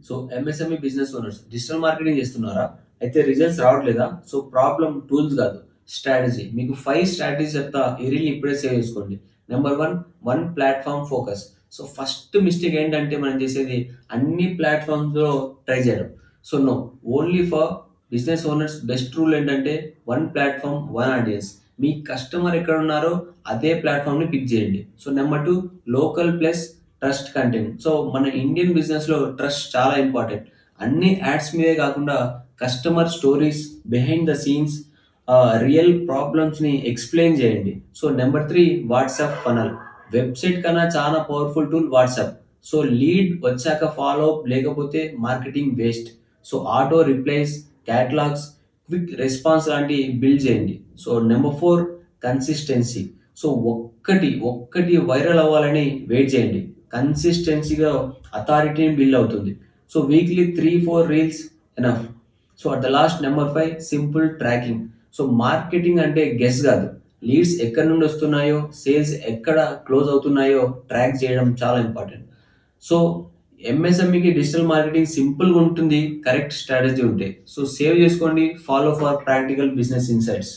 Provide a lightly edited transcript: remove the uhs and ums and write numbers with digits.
So MSME business owners digital marketing చేస్తున్నారా? అయితే results రావట్లేదా? సో ప్రాబ్లం టూల్స్ కాదు, స్ట్రాటజీ. మీకు 5 స్ట్రాటజీస్ చెప్తా, ఈ రీల్ ఇప్పుడే సేవ్ చేసుకోండి. Number 1, one platform focus. So first mistake ఏంటంటే మనం చేసేది అన్ని ప్లాట్ఫామ్స్లో ట్రై చేయడం. So no, only for business owners best rule ఏంటంటే వన్ ప్లాట్ఫామ్, వన్ ఆడియన్స్. మీ కస్టమర్ ఎక్కడ ఉన్నారో అదే ప్లాట్ఫామ్ని పిక్ చేయండి. So number 2, local plus trust content. So మన ఇండియన్ బిజినెస్లో ట్రస్ట్ చాలా ఇంపార్టెంట్. అన్ని యాడ్స్ మీదే కాకుండా customer stories, behind the scenes, real ప్రాబ్లమ్స్ని ఎక్స్ప్లెయిన్ చేయండి. So number 3, WhatsApp funnel. Website కన్నా చాలా powerful tool WhatsApp. So lead వచ్చాక ఫాలో అప్ లేకపోతే marketing waste. So auto replies, catalogues, quick response లాంటివి బిల్డ్ చేయండి. So number 4, consistency. సో ఒక్కటి viral అవ్వాలని వెయిట్ చేయండి. కన్సిస్టెన్సీగా అథారిటీని బిల్డ్ అవుతుంది. So weekly 3-4 reels enough. So at the last number 5, simple tracking. So marketing అంటే guess కాదు, leads ఎక్కడి నుండి వస్తున్నాయో, సేల్స్ ఎక్కడ క్లోజ్ అవుతున్నాయో ట్రాక్ చేయడం చాలా ఇంపార్టెంట్. సో ఎంఎస్ఎంఈకి డిజిటల్ మార్కెటింగ్ సింపుల్గా ఉంటుంది, కరెక్ట్ స్ట్రాటజీ ఉంటే. సో సేవ్ చేసుకోండి, follow for practical business insights.